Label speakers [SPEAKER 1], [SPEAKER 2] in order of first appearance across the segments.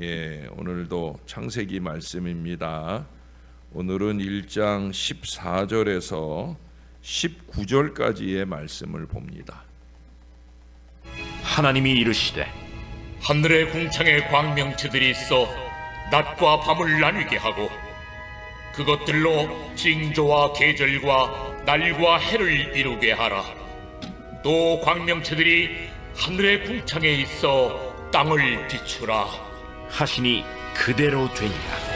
[SPEAKER 1] 오늘도 창세기 말씀입니다. 오늘은 1장 14절에서 19절까지의 말씀을 봅니다.
[SPEAKER 2] 하나님이 이르시되
[SPEAKER 3] 하늘의 궁창에 광명체들이 있어 낮과 밤을 나뉘게 하고 그것들로 징조와 계절과 날과 해를 이루게 하라. 또 광명체들이 하늘의 궁창에 있어 땅을 비추라
[SPEAKER 2] 하시니 그대로 되니라.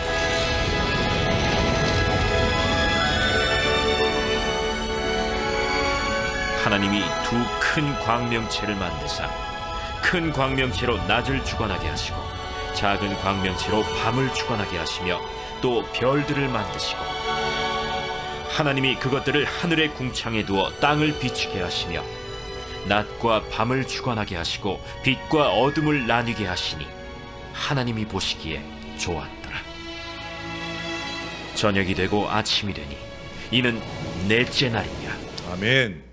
[SPEAKER 2] 하나님이 두 큰 광명체를 만드사 큰 광명체로 낮을 주관하게 하시고 작은 광명체로 밤을 주관하게 하시며 또 별들을 만드시고 하나님이 그것들을 하늘의 궁창에 두어 땅을 비추게 하시며 낮과 밤을 주관하게 하시고 빛과 어둠을 나뉘게 하시니 하나님이 보시기에 좋았더라. 저녁이 되고 아침이 되니 이는 넷째 날이니라.
[SPEAKER 1] 아멘.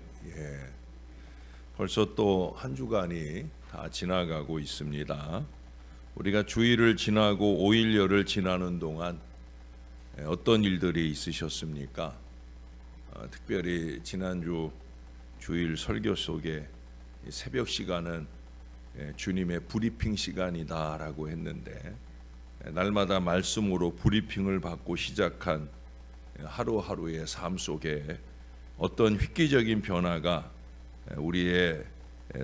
[SPEAKER 1] 벌써 또 한 주간이 다 지나가고 있습니다. 우리가 주일을 지나고 5일여를 지나는 동안 어떤 일들이 있으셨습니까? 특별히 지난주 주일 설교 속에 새벽 시간은 주님의 브리핑 시간이다라고 했는데 날마다 말씀으로 브리핑을 받고 시작한 하루하루의 삶 속에 어떤 획기적인 변화가 우리의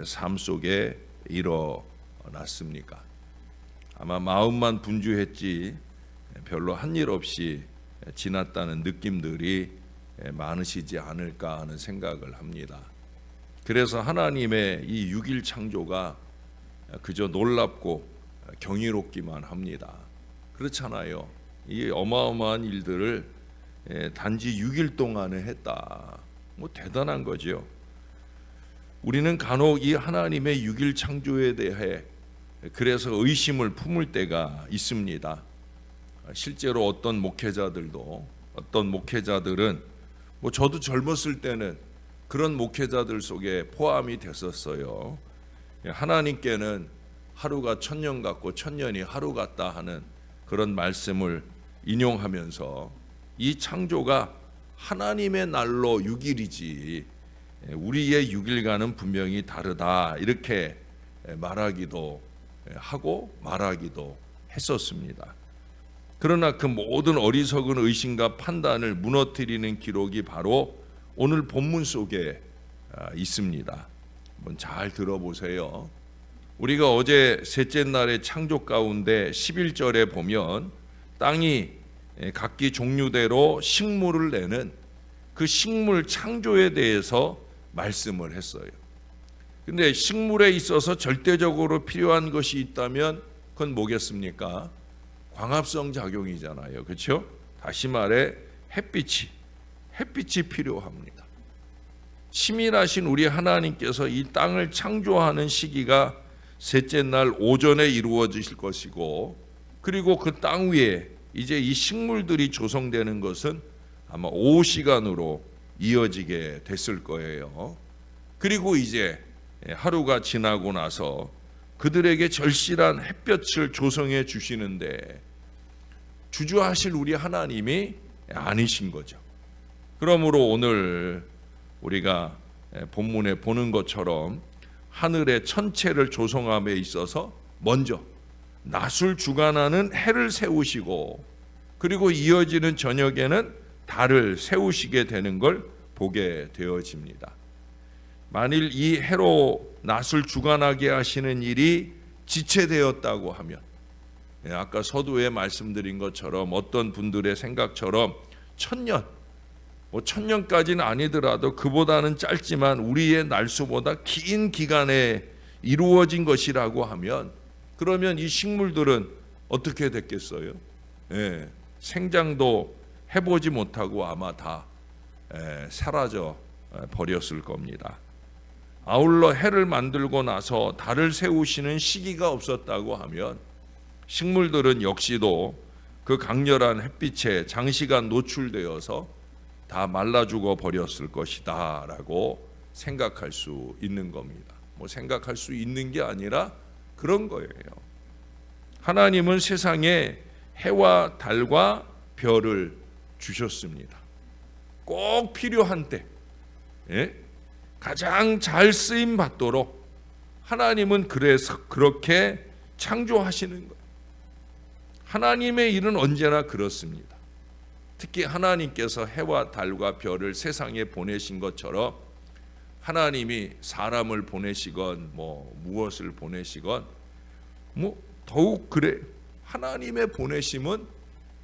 [SPEAKER 1] 삶 속에 일어났습니까? 아마 마음만 분주했지 별로 한 일 없이 지났다는 느낌들이 많으시지 않을까 하는 생각을 합니다. 그래서 하나님의 이 6일 창조가 그저 놀랍고 경이롭기만 합니다. 그렇잖아요. 이 어마어마한 일들을 단지 6일 동안에 했다. 뭐 대단한 거죠. 우리는 간혹 이 하나님의 6일 창조에 대해 그래서 의심을 품을 때가 있습니다. 실제로 어떤 목회자들은 뭐 저도 젊었을 때는 그런 목회자들 속에 포함이 됐었어요. 하나님께는 하루가 천년 같고 천년이 하루 같다 하는 그런 말씀을 인용하면서 이 창조가 하나님의 날로 6일이지 우리의 6일과는 분명히 다르다 이렇게 말하기도 하고 말하기도 했었습니다. 그러나 그 모든 어리석은 의심과 판단을 무너뜨리는 기록이 바로 오늘 본문 속에 있습니다. 한번 잘 들어보세요. 우리가 어제 셋째 날의 창조 가운데 11절에 보면 땅이 각기 종류대로 식물을 내는 그 식물 창조에 대해서 말씀을 했어요. 근데 식물에 있어서 절대적으로 필요한 것이 있다면 그건 뭐겠습니까? 광합성 작용이잖아요. 그렇죠? 다시 말해 햇빛이 필요합니다. 치밀하신 우리 하나님께서 이 땅을 창조하는 시기가 셋째 날 오전에 이루어질 것이고 그리고 그 땅 위에 이제 이 식물들이 조성되는 것은 아마 오후 시간으로 이어지게 됐을 거예요. 그리고 이제 하루가 지나고 나서 그들에게 절실한 햇볕을 조성해 주시는데 주저하실 우리 하나님이 아니신 거죠. 그러므로 오늘 우리가 본문에 보는 것처럼 하늘의 천체를 조성함에 있어서 먼저 낮을 주관하는 해를 세우시고 그리고 이어지는 저녁에는 달을 세우시게 되는 걸 보게 되어집니다. 만일 이 해로 낮을 주관하게 하시는 일이 지체되었다고 하면 아까 서두에 말씀드린 것처럼 어떤 분들의 생각처럼 천년까지는 아니더라도 그보다는 짧지만 우리의 날수보다 긴 기간에 이루어진 것이라고 하면 그러면 이 식물들은 어떻게 됐겠어요? 생장도 해보지 못하고 아마 다 사라져 버렸을 겁니다. 아울러 해를 만들고 나서 달을 세우시는 시기가 없었다고 하면 식물들은 역시도 그 강렬한 햇빛에 장시간 노출되어서 다 말라 죽어 버렸을 것이다 라고 생각할 수 있는 겁니다. 뭐 생각할 수 있는 게 아니라 그런 거예요. 하나님은 세상에 해와 달과 별을 주셨습니다. 꼭 필요한 때 가장 잘 쓰임 받도록 하나님은 그래서 그렇게 창조하시는 거예요. 하나님의 일은 언제나 그렇습니다. 특히 하나님께서 해와 달과 별을 세상에 보내신 것처럼 하나님이 사람을 보내시건 무엇을 보내시건 더욱 그래. 하나님의 보내심은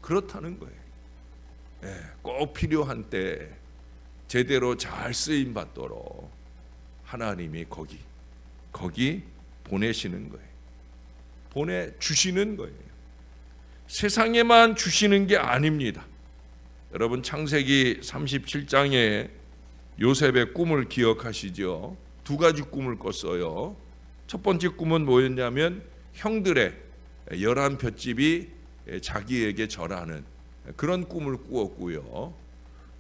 [SPEAKER 1] 그렇다는 거예요. 꼭 필요한 때 제대로 잘 쓰임 받도록 하나님이 거기 보내시는 거예요. 보내주시는 거예요. 세상에만 주시는 게 아닙니다. 여러분 창세기 37장에 요셉의 꿈을 기억하시죠? 두 가지 꿈을 꿨어요. 첫 번째 꿈은 뭐였냐면 형들의 11볏집이 자기에게 절하는 그런 꿈을 꾸었고요.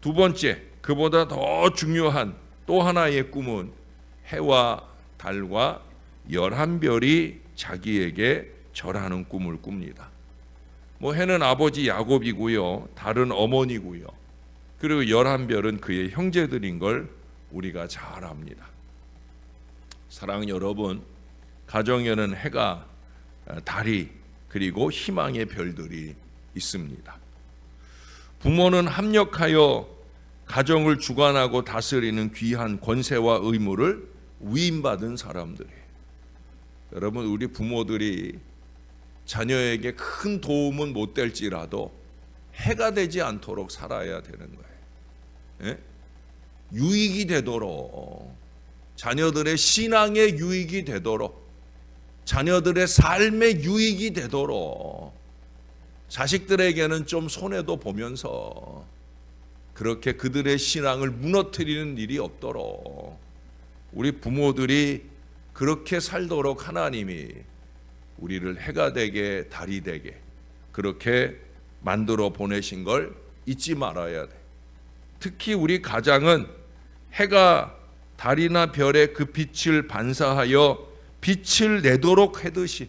[SPEAKER 1] 두 번째, 그보다 더 중요한 또 하나의 꿈은 해와 달과 11별이 자기에게 절하는 꿈을 꿉니다. 해는 아버지 야곱이고요, 달은 어머니고요, 그리고 11별은 그의 형제들인 걸 우리가 잘 압니다. 사랑하는 여러분, 가정에는 해가, 달이, 그리고 희망의 별들이 있습니다. 부모는 합력하여 가정을 주관하고 다스리는 귀한 권세와 의무를 위임받은 사람들이에요. 여러분, 우리 부모들이 자녀에게 큰 도움은 못 될지라도 해가 되지 않도록 살아야 되는 거예요. 유익이 되도록, 자녀들의 신앙에 유익이 되도록, 자녀들의 삶에 유익이 되도록, 자식들에게는 좀 손해도 보면서 그렇게 그들의 신앙을 무너뜨리는 일이 없도록 우리 부모들이 그렇게 살도록 하나님이 우리를 해가 되게 달이 되게 그렇게 만들어 보내신 걸 잊지 말아야 돼. 특히 우리 가장은 해가 달이나 별의 그 빛을 반사하여 빛을 내도록 하듯이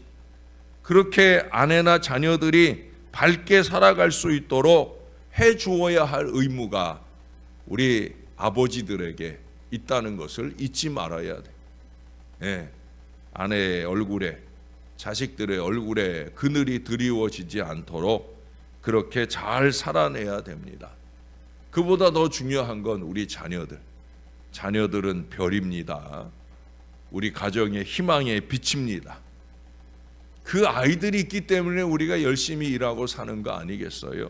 [SPEAKER 1] 그렇게 아내나 자녀들이 밝게 살아갈 수 있도록 해 주어야 할 의무가 우리 아버지들에게 있다는 것을 잊지 말아야 돼. 아내의 얼굴에, 자식들의 얼굴에 그늘이 드리워지지 않도록 그렇게 잘 살아내야 됩니다. 그보다 더 중요한 건 우리 자녀들. 자녀들은 별입니다. 우리 가정의 희망의 빛입니다. 그 아이들이 있기 때문에 우리가 열심히 일하고 사는 거 아니겠어요?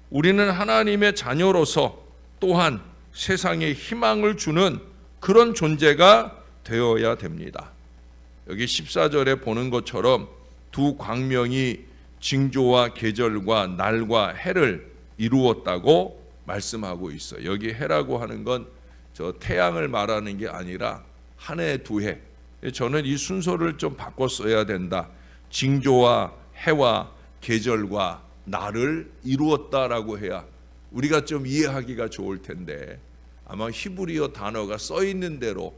[SPEAKER 1] 우리는 하나님의 자녀로서 또한 세상에 희망을 주는 그런 존재가 되어야 됩니다. 여기 14절에 보는 것처럼 두 광명이 징조와 계절과 날과 해를 이루었다고 말씀하고 있어요. 여기 해라고 하는 건 저 태양을 말하는 게 아니라 한 해, 두 해. 저는 이 순서를 좀 바꿔 써야 된다. 징조와 해와 계절과 날을 이루었다라고 해야 우리가 좀 이해하기가 좋을 텐데 아마 히브리어 단어가 써 있는 대로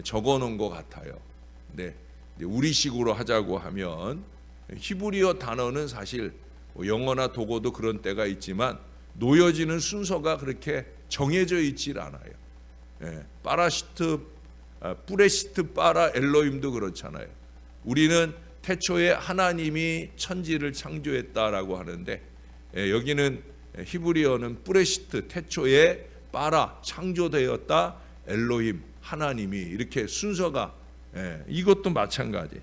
[SPEAKER 1] 적어 놓은 것 같아요. 근데 우리식으로 하자고 하면 히브리어 단어는 사실 영어나 독어도 그런 때가 있지만 놓여지는 순서가 그렇게 정해져 있질 않아요. 파라시트, 뿌레시트, 파라, 엘로힘도 그렇잖아요. 우리는 태초에 하나님이 천지를 창조했다라고 하는데 여기는 히브리어는 뿌레시트, 태초에 파라, 창조되었다, 엘로힘, 하나님이 이렇게 순서가 이것도 마찬가지.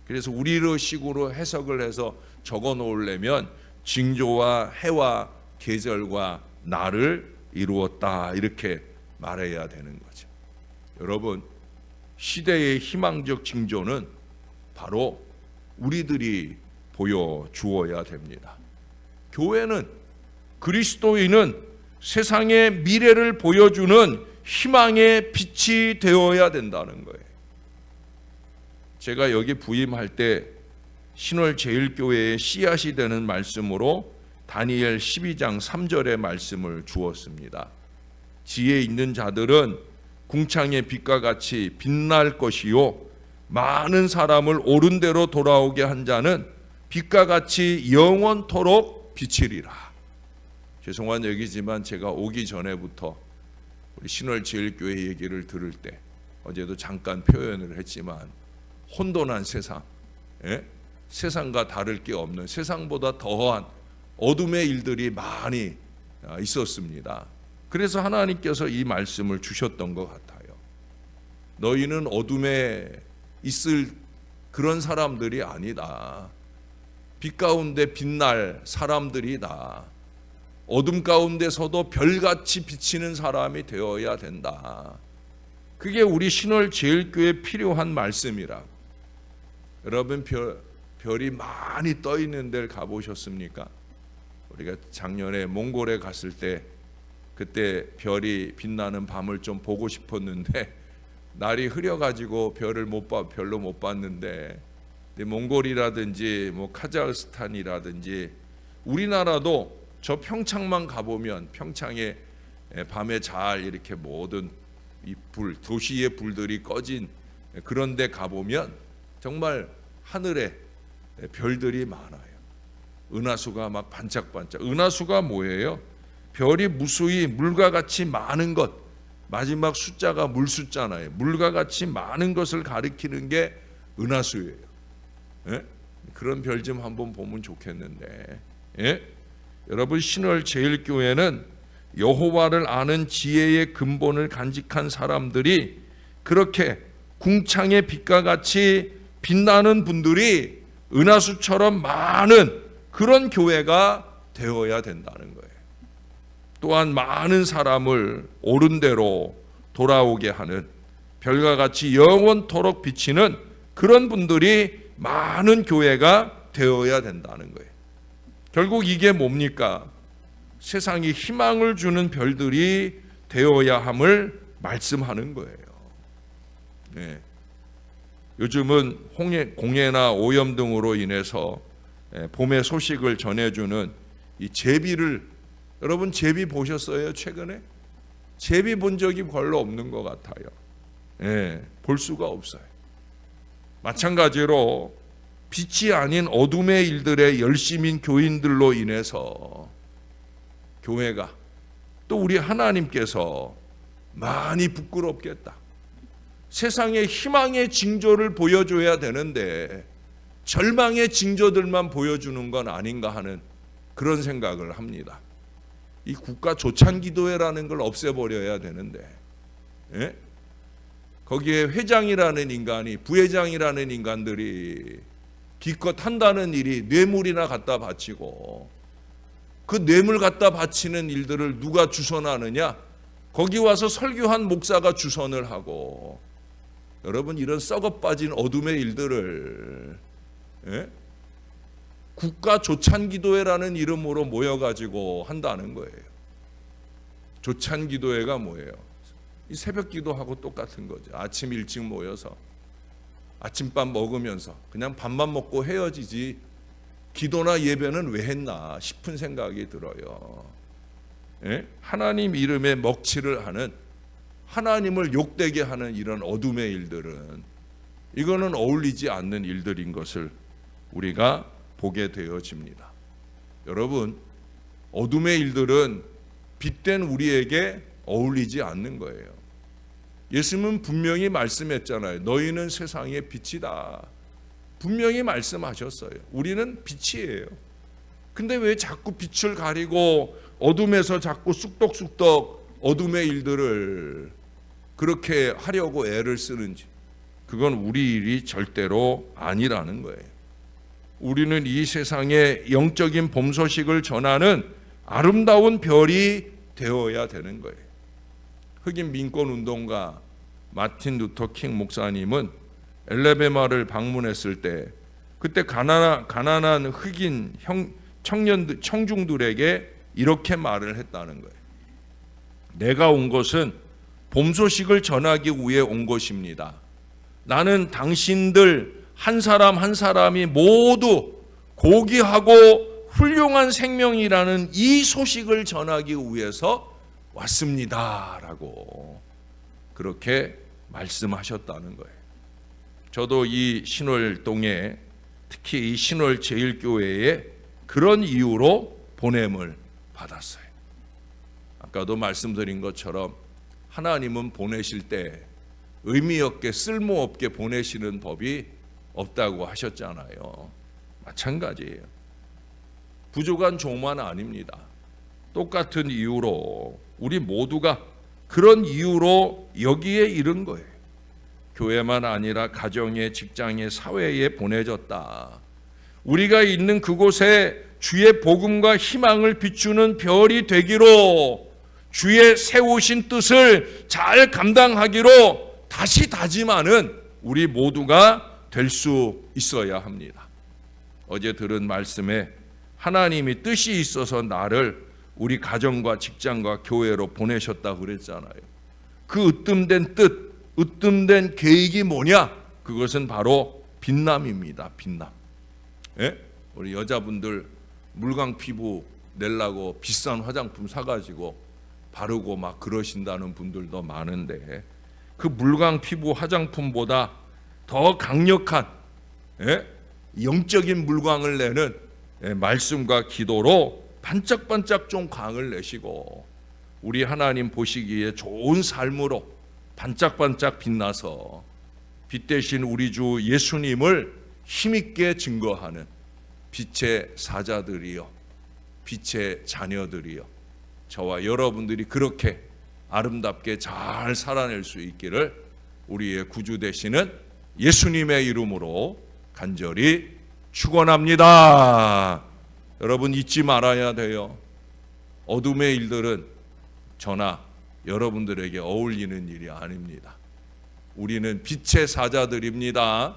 [SPEAKER 1] 그래서 우리식으로 해석을 해서 적어 놓으려면 징조와 해와 계절과 날을 이루었다 이렇게 말해야 되는 거죠. 여러분, 시대의 희망적 징조는 바로 우리들이 보여주어야 됩니다. 교회는, 그리스도인은 세상의 미래를 보여주는 희망의 빛이 되어야 된다는 거예요. 제가 여기 부임할 때 신월제일교회의 씨앗이 되는 말씀으로 다니엘 12장 3절의 말씀을 주었습니다. 지혜 있는 자들은 궁창의 빛과 같이 빛날 것이요 많은 사람을 옳은 대로 돌아오게 한 자는 빛과 같이 영원토록 비치리라. 죄송한 얘기지만 제가 오기 전에부터 우리 신월제일교회 얘기를 들을 때 어제도 잠깐 표현을 했지만 혼돈한 세상, 세상과 다를 게 없는 세상보다 더한 어둠의 일들이 많이 있었습니다. 그래서 하나님께서 이 말씀을 주셨던 것 같아요. 너희는 어둠에 있을 그런 사람들이 아니다. 빛 가운데 빛날 사람들이다. 어둠 가운데서도 별같이 비치는 사람이 되어야 된다. 그게 우리 신월제일교회에 필요한 말씀이라고. 여러분 별이 많이 떠 있는 데를 가보셨습니까? 우리가 작년에 몽골에 갔을 때 그때 별이 빛나는 밤을 좀 보고 싶었는데 날이 흐려가지고 별을 별로 못 봤는데, 몽골이라든지 뭐 카자흐스탄이라든지 우리나라도 저 평창만 가보면 평창에 밤에 잘 이렇게 모든 이 도시의 불들이 꺼진 그런 데 가보면 정말 하늘에 별들이 많아요. 은하수가 막 반짝반짝. 은하수가 뭐예요? 별이 무수히 물과 같이 많은 것, 마지막 숫자가 물 숫자잖아요. 물과 같이 많은 것을 가리키는 게 은하수예요. 그런 별 좀 한번 보면 좋겠는데. 여러분, 신월제일교회는 여호와를 아는 지혜의 근본을 간직한 사람들이, 그렇게 궁창의 빛과 같이 빛나는 분들이 은하수처럼 많은 그런 교회가 되어야 된다는 거예요. 또한 많은 사람을 옳은 대로 돌아오게 하는, 별과 같이 영원토록 비치는 그런 분들이 많은 교회가 되어야 된다는 거예요. 결국 이게 뭡니까? 세상에 희망을 주는 별들이 되어야 함을 말씀하는 거예요. 요즘은 공해나 오염 등으로 인해서 봄의 소식을 전해주는 이 제비를, 여러분 제비 보셨어요? 최근에? 제비 본 적이 별로 없는 것 같아요. 볼 수가 없어요. 마찬가지로 빛이 아닌 어둠의 일들에 열심인 교인들로 인해서 교회가, 또 우리 하나님께서 많이 부끄럽겠다. 세상에 희망의 징조를 보여줘야 되는데 절망의 징조들만 보여주는 건 아닌가 하는 그런 생각을 합니다. 이 국가 조찬기도회라는 걸 없애버려야 되는데, 거기에 회장이라는 인간이, 부회장이라는 인간들이 기껏 한다는 일이 뇌물이나 갖다 바치고, 그 뇌물 갖다 바치는 일들을 누가 주선하느냐? 거기 와서 설교한 목사가 주선을 하고, 여러분 이런 썩어 빠진 어둠의 일들을 국가 조찬기도회라는 이름으로 모여가지고 한다는 거예요. 조찬기도회가 뭐예요? 이 새벽기도하고 똑같은 거죠. 아침 일찍 모여서 아침밥 먹으면서 그냥 밥만 먹고 헤어지지 기도나 예배는 왜 했나 싶은 생각이 들어요. 하나님 이름에 먹칠을 하는, 하나님을 욕되게 하는 이런 어둠의 일들은, 이거는 어울리지 않는 일들인 것을 우리가 보게 되어집니다. 여러분, 어둠의 일들은 빛된 우리에게 어울리지 않는 거예요. 예수님은 분명히 말씀했잖아요. 너희는 세상의 빛이다. 분명히 말씀하셨어요. 우리는 빛이에요. 근데 왜 자꾸 빛을 가리고 어둠에서 자꾸 쑥덕쑥덕 어둠의 일들을 그렇게 하려고 애를 쓰는지, 그건 우리 일이 절대로 아니라는 거예요. 우리는 이 세상에 영적인 봄 소식을 전하는 아름다운 별이 되어야 되는 거예요. 흑인 민권 운동가 마틴 루터 킹 목사님은 엘레베마를 방문했을 때, 그때 가난한 흑인 청중들에게 이렇게 말을 했다는 거예요. 내가 온 것은 봄 소식을 전하기 위해 온 것입니다. 나는 당신들 한 사람 한 사람이 모두 고귀하고 훌륭한 생명이라는 이 소식을 전하기 위해서 왔습니다 라고 그렇게 말씀하셨다는 거예요. 저도 이 신월동에 특히 이 신월 제일교회에 그런 이유로 보냄을 받았어요. 아까도 말씀드린 것처럼 하나님은 보내실 때 의미 없게 쓸모없게 보내시는 법이 없다고 하셨잖아요. 마찬가지예요. 부족한 종만 아닙니다. 똑같은 이유로 우리 모두가 그런 이유로 여기에 이른 거예요. 교회만 아니라 가정에, 직장에, 사회에 보내졌다. 우리가 있는 그곳에 주의 복음과 희망을 비추는 별이 되기로, 주의 세우신 뜻을 잘 감당하기로 다시 다짐하는 우리 모두가 될 수 있어야 합니다. 어제 들은 말씀에 하나님이 뜻이 있어서 나를 우리 가정과 직장과 교회로 보내셨다고 그랬잖아요. 그 으뜸된 뜻, 으뜸된 계획이 뭐냐? 그것은 바로 빛남입니다. 빛남. 예? 우리 여자분들 물광 피부 내려고 비싼 화장품 사가지고 바르고 막 그러신다는 분들도 많은데, 그 물광 피부 화장품보다 더 강력한 영적인 물광을 내는 말씀과 기도로 반짝반짝 좀 광을 내시고, 우리 하나님 보시기에 좋은 삶으로 반짝반짝 빛나서 빛 대신 우리 주 예수님을 힘있게 증거하는 빛의 사자들이요, 빛의 자녀들이요, 저와 여러분들이 그렇게 아름답게 잘 살아낼 수 있기를 우리의 구주 되시는 예수님의 이름으로 간절히 축원합니다. 여러분 잊지 말아야 돼요. 어둠의 일들은 저나 여러분들에게 어울리는 일이 아닙니다. 우리는 빛의 사자들입니다.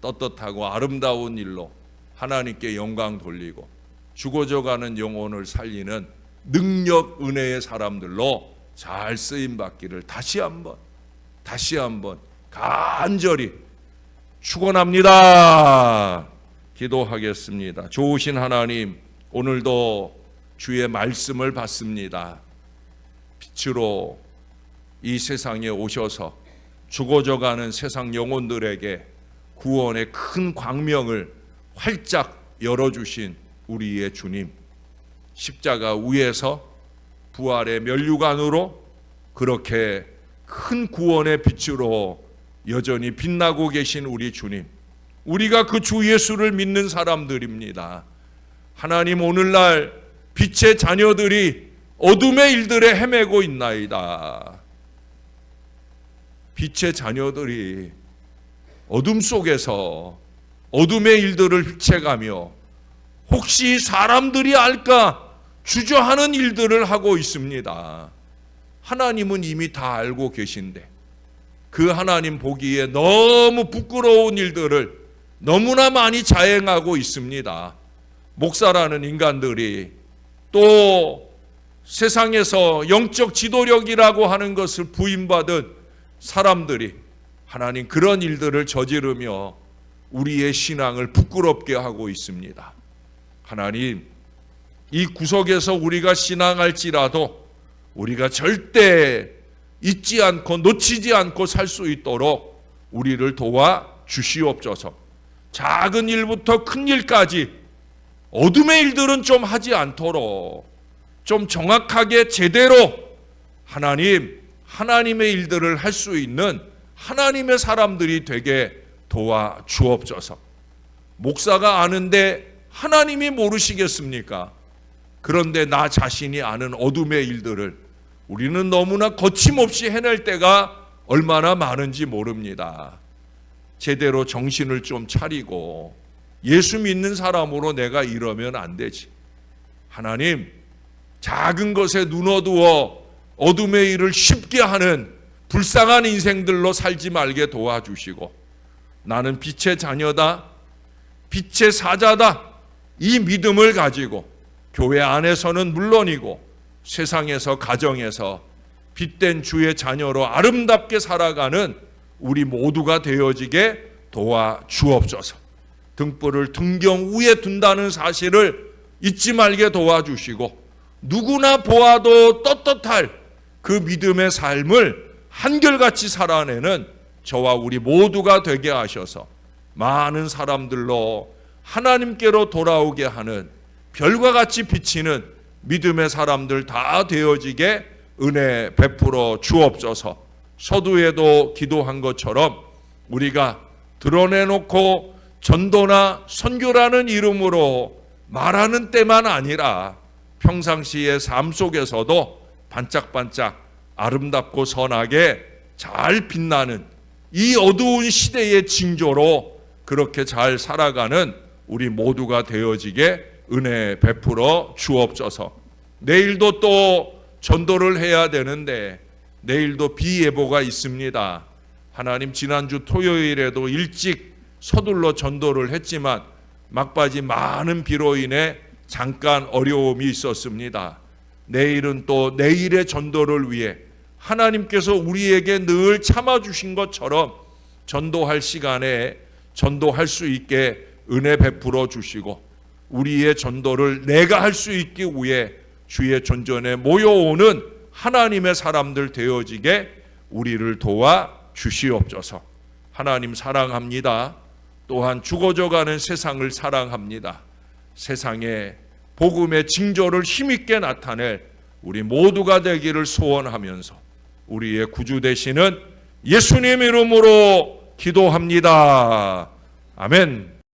[SPEAKER 1] 떳떳하고 아름다운 일로 하나님께 영광 돌리고 죽어져가는 영혼을 살리는 능력, 은혜의 사람들로 잘 쓰임받기를 다시 한번 간절히 축원합니다. 기도하겠습니다. 좋으신 하나님, 오늘도 주의 말씀을 받습니다. 빛으로 이 세상에 오셔서 죽어져가는 세상 영혼들에게 구원의 큰 광명을 활짝 열어주신 우리의 주님, 십자가 위에서 부활의 면류관으로 그렇게 큰 구원의 빛으로 여전히 빛나고 계신 우리 주님, 우리가 그 주 예수를 믿는 사람들입니다. 하나님, 오늘날 빛의 자녀들이 어둠의 일들에 헤매고 있나이다. 빛의 자녀들이 어둠 속에서 어둠의 일들을 휘채가며 혹시 사람들이 알까 주저하는 일들을 하고 있습니다. 하나님은 이미 다 알고 계신데 그 하나님 보기에 너무 부끄러운 일들을 너무나 많이 자행하고 있습니다. 목사라는 인간들이, 또 세상에서 영적 지도력이라고 하는 것을 부인받은 사람들이 하나님 그런 일들을 저지르며 우리의 신앙을 부끄럽게 하고 있습니다. 하나님, 이 구석에서 우리가 신앙할지라도 우리가 절대 잊지 않고 놓치지 않고 살 수 있도록 우리를 도와 주시옵소서. 작은 일부터 큰 일까지 어둠의 일들은 좀 하지 않도록 좀 정확하게 제대로 하나님의 일들을 할 수 있는 하나님의 사람들이 되게 도와 주옵소서. 목사가 아는데 하나님이 모르시겠습니까? 그런데 나 자신이 아는 어둠의 일들을 우리는 너무나 거침없이 해낼 때가 얼마나 많은지 모릅니다. 제대로 정신을 좀 차리고 예수 믿는 사람으로 내가 이러면 안 되지. 하나님, 작은 것에 눈 어두워 어둠의 일을 쉽게 하는 불쌍한 인생들로 살지 말게 도와주시고, 나는 빛의 자녀다, 빛의 사자다, 이 믿음을 가지고 교회 안에서는 물론이고 세상에서, 가정에서 빛된 주의 자녀로 아름답게 살아가는 우리 모두가 되어지게 도와 주옵소서. 등불을 등경 위에 둔다는 사실을 잊지 말게 도와주시고, 누구나 보아도 떳떳할 그 믿음의 삶을 한결같이 살아내는 저와 우리 모두가 되게 하셔서 많은 사람들로 하나님께로 돌아오게 하는 별과 같이 비치는 믿음의 사람들 다 되어지게 은혜 베풀어 주옵소서. 서두에도 기도한 것처럼 우리가 드러내놓고 전도나 선교라는 이름으로 말하는 때만 아니라 평상시의 삶 속에서도 반짝반짝 아름답고 선하게 잘 빛나는 이 어두운 시대의 징조로 그렇게 잘 살아가는 우리 모두가 되어지게 은혜 베풀어 주옵소서. 내일도 또 전도를 해야 되는데 내일도 비예보가 있습니다. 하나님, 지난주 토요일에도 일찍 서둘러 전도를 했지만 막바지 많은 비로 인해 잠깐 어려움이 있었습니다. 내일은 또 내일의 전도를 위해 하나님께서 우리에게 늘 참아주신 것처럼 전도할 시간에 전도할 수 있게 은혜 베풀어 주시고 우리의 전도를 내가 할 수 있기 위해 주의 전전에 모여오는 하나님의 사람들 되어지게 우리를 도와 주시옵소서. 하나님 사랑합니다. 또한 죽어져가는 세상을 사랑합니다. 세상에 복음의 징조를 힘있게 나타낼 우리 모두가 되기를 소원하면서 우리의 구주 되시는 예수님 이름으로 기도합니다. 아멘.